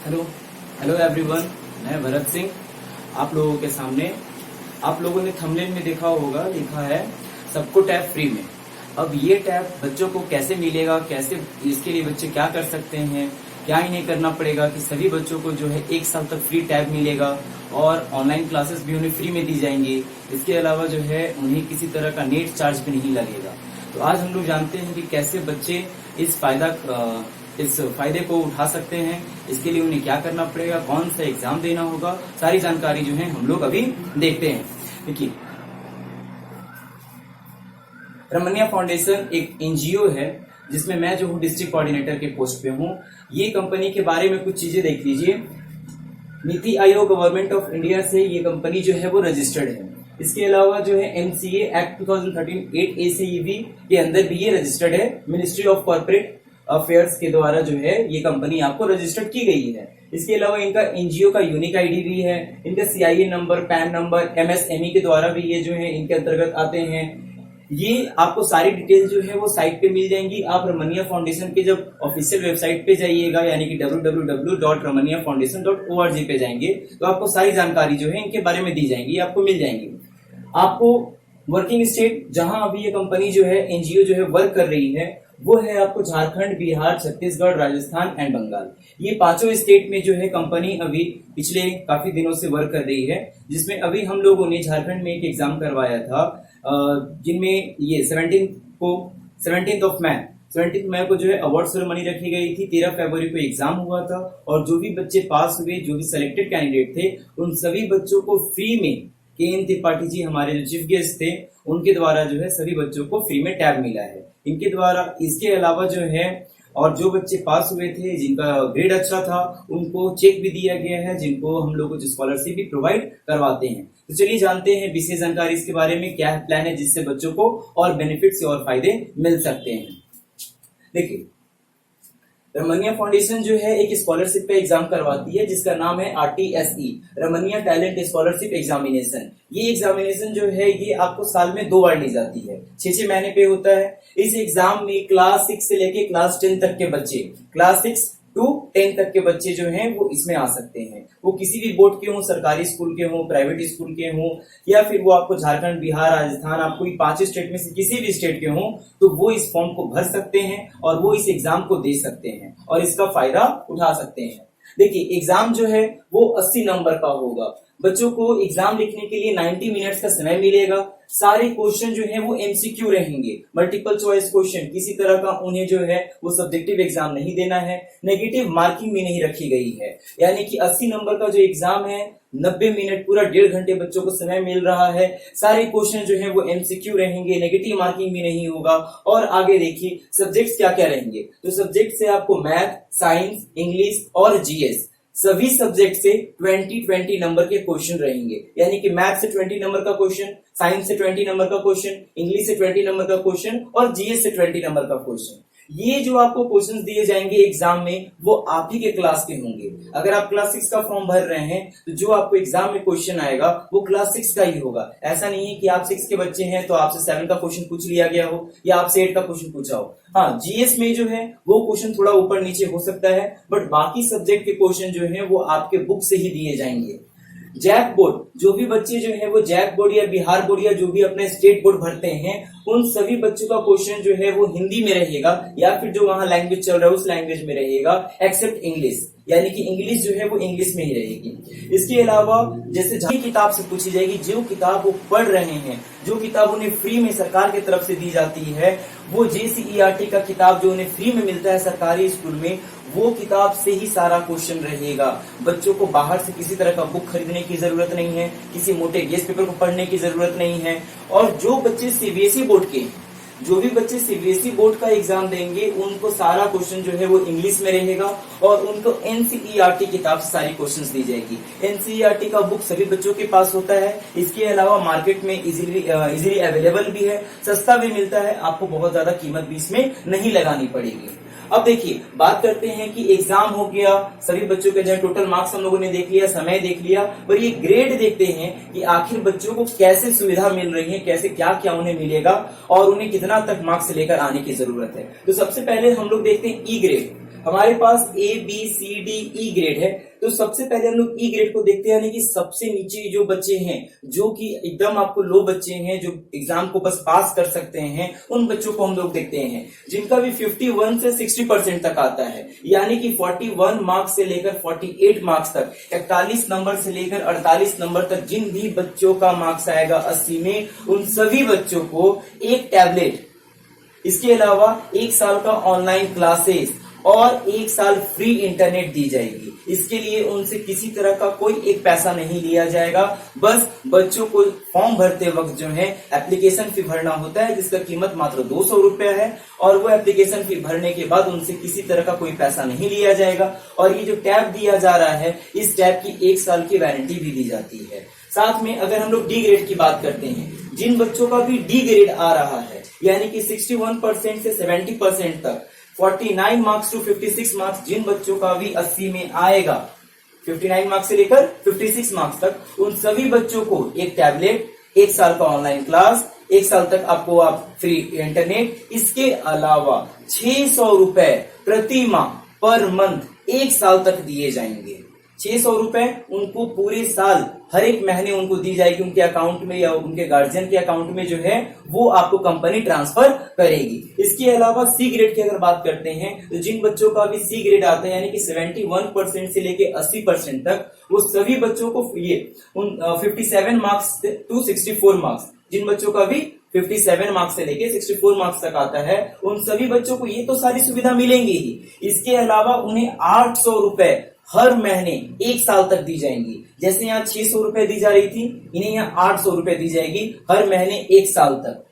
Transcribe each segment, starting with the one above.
Hello hello everyone, मैं भरत सिंह आप लोगों के सामने। आप लोगों ने थंबनेल में देखा होगा, लिखा है सबको टैब फ्री में। अब ये टैब बच्चों को कैसे मिलेगा, कैसे इसके लिए बच्चे क्या कर सकते हैं, क्या इन्हें करना पड़ेगा कि सभी बच्चों को जो है 1 साल तक फ्री टैब मिलेगा और ऑनलाइन क्लासेस भी उन्हें फ्री में दी जाएंगी। इसके अलावा जो है उन्हें किसी तरह का नेट चार्ज भी नहीं लगेगा। तो आज हम लोग जानते हैं कि कैसे बच्चे इस फायदे को उठा सकते हैं। इसके लिए उन्हें क्या करना पड़ेगा, कौन सा एग्जाम देना होगा, सारी जानकारी जो है हम लोग अभी देखते हैं। देखिए, रमनिया फाउंडेशन एक एनजीओ है जिसमें मैं जो हूँ डिस्ट्रिक्ट कोऑर्डिनेटर के पोस्ट पे हूँ। ये कंपनी के बारे में कुछ चीजें देख लीजिए। NITI Aayog government of India से ये कंपनी जो है वो रजिस्टर्ड है। इसके अलावा जो है एमसीए एक्ट 2013 8A के अंदर भी ये रजिस्टर्ड है। मिनिस्ट्री ऑफ कॉर्पोरेट अफेयर्स के द्वारा जो है ये कंपनी आपको रजिस्टर्ड की गई है। इसके अलावा इनका एनजीओ का यूनिक आईडी भी है। इनका CIA number, pan number, MSME के द्वारा भी ये जो है इनके अंतर्गत आते हैं। ये आपको सारी डिटेल जो है वो साइट पे मिल जाएंगी। आप रमनिया फाउंडेशन के जब ऑफिशियल वेबसाइट पे जाइएगा, यानी कि www.ramaniafoundation.org पे जाएंगे तो आपको सारी जानकारी जो है इनके बारे में दी जाएंगी, आपको मिल जाएंगी। आपको वर्किंग स्टेट जहां अभी ये कंपनी जो है एनजीओ जो है वर्क कर रही है वो है आपको झारखंड, बिहार, छत्तीसगढ़, राजस्थान एंड बंगाल। ये 5 स्टेट में जो है कंपनी अभी पिछले काफी दिनों से वर्क कर रही है। जिसमें अभी हम लोगों ने झारखंड में एक एग्जाम करवाया था, जिनमें ये 17 मई को जो है अवार्ड सेरेमनी रखी गई थी। 13 फरवरी को एग्जाम हुआ था और जो भी बच्चे पास हुए, जो भी सिलेक्टेड कैंडिडेट थे, उन सभी बच्चों को फ्री में के.एन. त्रिपाठी जी हमारे जो चीफ गेस्ट थे, उनके द्वारा जो है सभी बच्चों को फ्री में टैब मिला है इनके द्वारा। इसके अलावा जो है और जो बच्चे पास हुए थे, जिनका ग्रेड अच्छा था, उनको चेक भी दिया गया है, जिनको हम लोग कुछ स्कॉलरशिप भी प्रोवाइड करवाते हैं। तो चलिए जानते हैं विशेष जानकारी इसके बारे में, क्या प्लान है जिससे बच्चों को और बेनिफिट से और फायदे मिल सकते हैं। देखिए, रमनिया फाउंडेशन जो है एक स्कॉलरशिप पे एग्जाम करवाती है जिसका नाम है RTSE, रमनिया टैलेंट स्कॉलरशिप एग्जामिनेशन। ये एग्जामिनेशन जो है ये आपको साल में 2 बार ली जाती है, 6 महीने पे होता है। इस एग्जाम में क्लास 6 से लेके क्लास 10 तक के बच्चे, क्लास 6 to 10 तक के बच्चे जो हैं वो इसमें आ सकते हैं। वो किसी भी बोर्ड के हों, सरकारी स्कूल के हों, प्राइवेट स्कूल के हों, या फिर वो आपको झारखंड, बिहार, राजस्थान, आपको 5 स्टेट में से किसी भी स्टेट के हों, तो वो इस फॉर्म को भर सकते हैं और वो इस एग्जाम को दे सकते हैं और इसका फायदा उठा सकते हैं। देखिए, एग्जाम जो है वो 80 नंबर का होगा। बच्चों को एग्जाम लिखने के लिए 90 मिनट्स का समय मिलेगा। सारे क्वेश्चन जो है वो एमसीक्यू रहेंगे, मल्टीपल चॉइस क्वेश्चन। किसी तरह का उन्हें जो है वो सब्जेक्टिव एग्जाम नहीं देना है। नेगेटिव मार्किंग भी नहीं रखी गई है, यानी कि 80 नंबर का जो एग्जाम है 90 मिनट, पूरा 1.5 घंटे बच्चों को समय मिल रहा है। सारे क्वेश्चन जो है वो एमसीक्यू रहेंगे, नेगेटिव मार्किंग भी नहीं होगा। और आगे देखिए सब्जेक्ट्स क्या क्या रहेंगे। तो सब्जेक्ट से आपको मैथ, साइंस, इंग्लिश और जीएस, सभी सब्जेक्ट से 20-20 नंबर के क्वेश्चन रहेंगे। यानी कि मैथ से 20 नंबर का क्वेश्चन, साइंस से 20 नंबर का क्वेश्चन, इंग्लिश से 20 नंबर का क्वेश्चन और जीएस से 20 नंबर का क्वेश्चन। ये जो आपको क्वेश्चंस दिए जाएंगे एग्जाम में वो आप ही के क्लास के होंगे। अगर आप क्लास 6 का फॉर्म भर रहे हैं तो जो आपको एग्जाम में क्वेश्चन आएगा वो क्लास 6 का ही होगा। ऐसा नहीं है कि आप 6 के बच्चे हैं तो आपसे 7 का क्वेश्चन पूछ लिया गया हो या आपसे 8 का क्वेश्चन पूछा हो। हाँ, जीएस में जो है वो क्वेश्चन थोड़ा ऊपर नीचे हो सकता है, बट बाकी सब्जेक्ट के क्वेश्चन जो है वो आपके बुक से ही दिए जाएंगे। जैक बोर्ड, जो भी बच्चे जो है वो जैक बोर्ड या बिहार बोर्ड या जो भी अपने स्टेट बोर्ड भरते हैं, उन सभी बच्चों का क्वेश्चन जो है वो हिंदी में रहेगा या फिर जो वहां लैंग्वेज चल रहा है उस लैंग्वेज में रहेगा, एक्सेप्ट इंग्लिश, यानी कि इंग्लिश जो है वो इंग्लिश में ही रहेगी। इसके अलावा जैसे जो किताब से पूछी जाएगी, जो किताब वो पढ़ रहे हैं, जो किताब उन्हें फ्री में सरकार की तरफ से दी जाती है, वो JCERT का किताब जो उन्हें फ्री में मिलता है सरकारी स्कूल में, वो किताब से ही सारा क्वेश्चन रहेगा। बच्चों को बाहर से किसी तरह का बुक खरीदने की जरूरत नहीं है, किसी मोटे गेस्ट पेपर को पढ़ने की जरूरत नहीं है। और जो बच्चे सीबीएसई बोर्ड के, जो भी बच्चे सीबीएसई बोर्ड का एग्जाम देंगे उनको सारा क्वेश्चन जो है वो इंग्लिश में रहेगा और उनको एनसीईआरटी किताब से सारी क्वेश्चंस दी जाएगी। एनसीईआरटी का बुक सभी बच्चों के पास होता है। इसके अलावा मार्केट में इजीली अवेलेबल भी है, सस्ता भी मिलता है, आपको बहुत ज्यादा कीमत भी इसमें नहीं लगानी पड़ेगी। अब देखिए, बात करते हैं कि एग्जाम हो गया, सभी बच्चों के जो टोटल मार्क्स हम लोगों ने देख लिया, समय देख लिया, और ये ग्रेड देखते हैं कि आखिर बच्चों को कैसे सुविधा मिल रही है, कैसे क्या क्या उन्हें मिलेगा और उन्हें कितना तक मार्क्स लेकर आने की जरूरत है। तो सबसे पहले हम लोग देखते हैं ई ग्रेड। हमारे पास ABCDE ग्रेड है। तो सबसे पहले हम लोग ई ग्रेड को देखते हैं, यानी कि सबसे नीचे जो बच्चे हैं, जो कि एकदम आपको लो बच्चे हैं, जो एग्जाम को बस पास कर सकते हैं, उन बच्चों को हम लोग देखते हैं जिनका भी 51 से 60% तक आता है, यानी कि 41 मार्क्स से लेकर 48 मार्क्स तक, 41 नंबर से लेकर 48 नंबर तक जिन भी बच्चों का मार्क्स आएगा 80 में, उन सभी बच्चों को एक टैबलेट, इसके अलावा 1 साल का ऑनलाइन क्लासेस और 1 साल फ्री इंटरनेट दी जाएगी। इसके लिए उनसे किसी तरह का कोई एक पैसा नहीं लिया जाएगा। बस बच्चों को फॉर्म भरते वक्त जो है एप्लीकेशन फी भरना होता है, जिसका कीमत मात्र 200 रुपया है, और वो एप्लीकेशन फी भरने के बाद उनसे किसी तरह का कोई पैसा नहीं लिया जाएगा। और ये जो टैब दिया जा रहा है, इस टैब की 1 साल की वारंटी भी दी जाती है। साथ में अगर हम लोग डी ग्रेड की बात करते हैं, जिन बच्चों का भी डी ग्रेड आ रहा है, यानी कि 61% से 70% तक, 49 मार्क्स टू 56 मार्क्स जिन बच्चों का भी 80 में आएगा, 59 मार्क्स से लेकर 56 मार्क्स तक, उन सभी बच्चों को एक टैबलेट, 1 साल का ऑनलाइन क्लास, 1 साल तक आपको फ्री इंटरनेट, इसके अलावा 600 रुपए प्रति माह पर मंथ 1 साल तक दिए जाएंगे। 600 रुपए उनको पूरे साल हर एक महीने उनको दी जाएगी, उनके अकाउंट में या उनके गार्जियन के अकाउंट में जो है वो आपको कंपनी ट्रांसफर करेगी। इसके अलावा सी ग्रेड की अगर बात करते हैं, तो जिन बच्चों का भी सी ग्रेड आता है, यानी कि 71% से लेके 80% तक, वो सभी बच्चों को ये 57 मार्क्स टू 64 मार्क्स, जिन बच्चों का भी 57 मार्क्स से लेके 64 मार्क्स तक आता है, उन सभी बच्चों को ये तो सारी सुविधा मिलेंगी ही। इसके अलावा उन्हें 800 रुपए हर महीने 1 साल तक दी जाएंगी। जैसे यहाँ 600 रुपए दी जा रही थी, इन्हें यहाँ 800 रुपए दी जाएगी हर महीने 1 साल तक।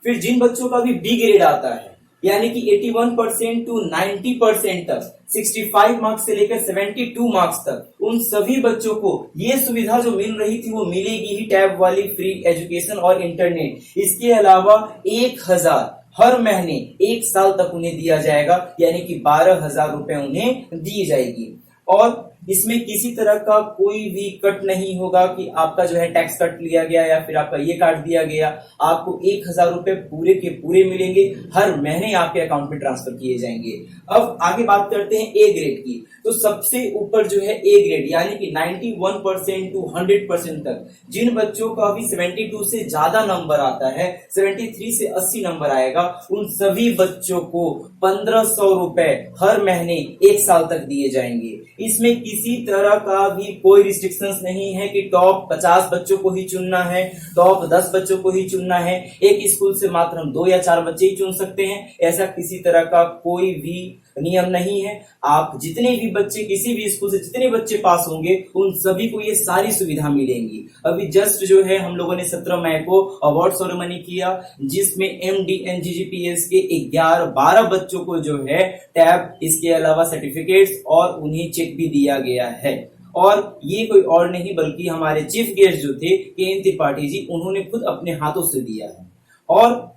फिर जिन बच्चों का भी बी ग्रेड आता है, यानी कि 81% टू 90% तक, 65 मार्क्स से लेकर 72 मार्क्स तक, उन सभी बच्चों को ये सुविधा जो मिल रही थी वो मिलेगी ही, टैब वाली फ्री एजुकेशन और इंटरनेट। इसके अलावा 1000 हर महीने 1 साल तक उन्हें दिया जाएगा, यानी कि 12,000 रुपए उन्हें दी जाएगी। और इसमें किसी तरह का कोई भी कट नहीं होगा कि आपका जो है टैक्स कट लिया गया या फिर आपका ये काट दिया गया। आपको 1000 रुपए पूरे के पूरे मिलेंगे, हर महीने आपके अकाउंट में ट्रांसफर किए जाएंगे। अब आगे बात करते हैं ए ग्रेड की। तो सबसे ऊपर जो है ए ग्रेड, यानी कि 91% टू 100% तक, जिन बच्चों का भी 72 से ज्यादा नंबर आता है, 73 से 80 नंबर आएगा, उन सभी बच्चों को 1500 रुपए हर महीने 1 साल तक दिए जाएंगे। इसमें किसी तरह का भी कोई रिस्ट्रिक्शंस नहीं है कि टॉप 50 बच्चों को ही चुनना है, टॉप 10 बच्चों को ही चुनना है, एक स्कूल से मात्र हम 2 या 4 बच्चे ही चुन सकते हैं। ऐसा किसी तरह का कोई भी नियम नहीं है। आप जितने भी बच्चे, किसी भी स्कूल से जितने बच्चे पास होंगे, उन सभी को ये सारी सुविधा मिलेंगी। अभी जस्ट जो है हम लोगों ने 17 मई को अवार्ड सेरेमनी किया, जिसमें MDNGGPS के 12 बच्चों को जो है टैब, इसके अलावा सर्टिफिकेट्स और उन्हें चेक भी दिया गया है। और ये कोई और नहीं बल्कि हमारे चीफ गेस्ट जो थे KN त्रिपाठी जी, उन्होंने खुद अपने हाथों से दिया है। और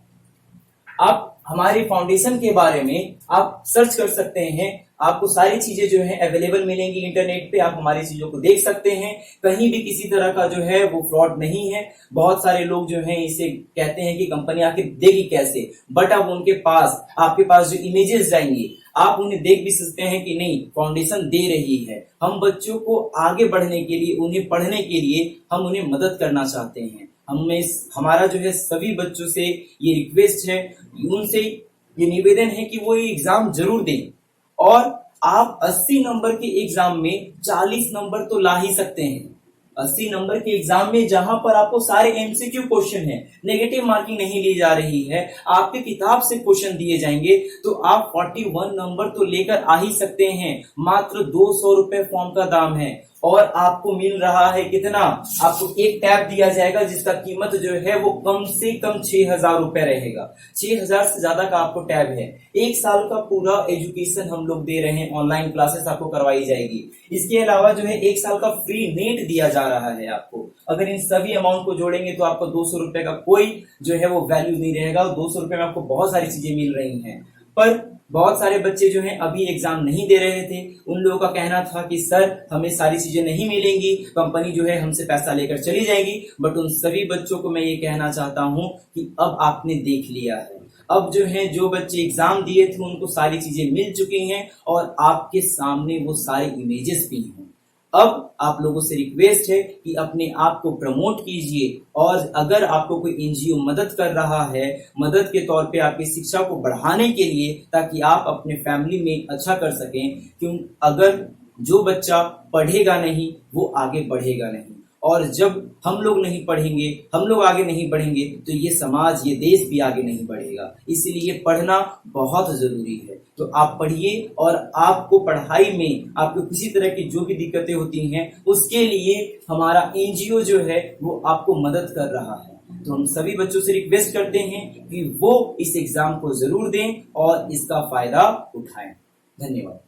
आप हमारे फाउंडेशन के बारे में आप सर्च कर सकते हैं, आपको सारी चीजें जो है अवेलेबल मिलेंगी इंटरनेट पे। आप हमारी चीजों को देख सकते हैं, कहीं भी किसी तरह का जो है वो फ्रॉड नहीं है। बहुत सारे लोग जो हैं इसे कहते हैं कि कंपनी आके देगी कैसे, बट अब उनके पास, आपके पास जो इमेजेस जाएंगी, आप उन्हें देख भी सकते हैं कि नहीं, फाउंडेशन दे रही है। हम बच्चों को आगे बढ़ने के लिए, उन्हें पढ़ने के लिए हम उन्हें मदद करना चाहते हैं। हमें, हमारा जो है सभी बच्चों से ये रिक्वेस्ट है, उनसे ये निवेदन है कि वो ये एग्जाम जरूर दें। और आप 80 नंबर के एग्जाम में 40 नंबर तो ला ही सकते हैं। 80 नंबर के एग्जाम में जहां पर आपको सारे MCQ क्वेश्चन है, नेगेटिव मार्किंग नहीं ली जा रही है, आपके किताब से क्वेश्चन दिए जाएंगे, तो आप 41 नंबर तो लेकर आ ही सकते हैं। मात्र 200 रुपए फॉर्म का दाम है, और आपको मिल रहा है कितना, आपको एक टैब दिया जाएगा जिसका कीमत जो है वो कम से कम 6000 रुपए रहेगा। 6000 से ज्यादा का आपको टैब है। 1 साल का पूरा एजुकेशन हम लोग दे रहे हैं, ऑनलाइन क्लासेस आपको करवाई जाएगी। इसके अलावा जो है 1 साल का फ्री नेट दिया जा रहा है आपको। अगर इन सभी अमाउंट को जोड़ेंगे तो आपको 200 रुपए का कोई जो है वो वैल्यू नहीं रहेगा। 200 रुपए में आपको बहुत सारी चीजें मिल रही हैं। पर बहुत सारे बच्चे जो हैं अभी एग्जाम नहीं दे रहे थे, उन लोगों का कहना था कि सर हमें सारी चीजें नहीं मिलेंगी, कंपनी जो है हमसे पैसा लेकर चली जाएगी। बट उन सभी बच्चों को मैं ये कहना चाहता हूं कि अब आपने देख लिया है, अब जो है जो बच्चे एग्जाम दिए थे उनको सारी चीजें मिल चुकी हैं और आपके सामने वो सारे इमेजेस भी हैं। अब आप लोगों से रिक्वेस्ट है कि अपने आप को प्रमोट कीजिए और अगर आपको कोई एनजीओ मदद कर रहा है, मदद के तौर पे आपकी शिक्षा को बढ़ाने के लिए, ताकि आप अपने फैमिली में अच्छा कर सकें, क्यों अगर जो बच्चा पढ़ेगा नहीं वो आगे बढ़ेगा नहीं, और जब हम लोग नहीं पढ़ेंगे, हम लोग आगे नहीं बढ़ेंगे तो ये समाज, ये देश भी आगे नहीं बढ़ेगा। इसीलिए पढ़ना बहुत जरूरी है। तो आप पढ़िए और आपको पढ़ाई में आपको किसी तरह की जो भी दिक्कतें होती हैं उसके लिए हमारा एनजीओ जो है वो आपको मदद कर रहा है। तो हम सभी बच्चों से रिक्वेस्ट करते हैं कि वो इस एग्जाम को जरूर दें और इसका फायदा उठाएं। धन्यवाद।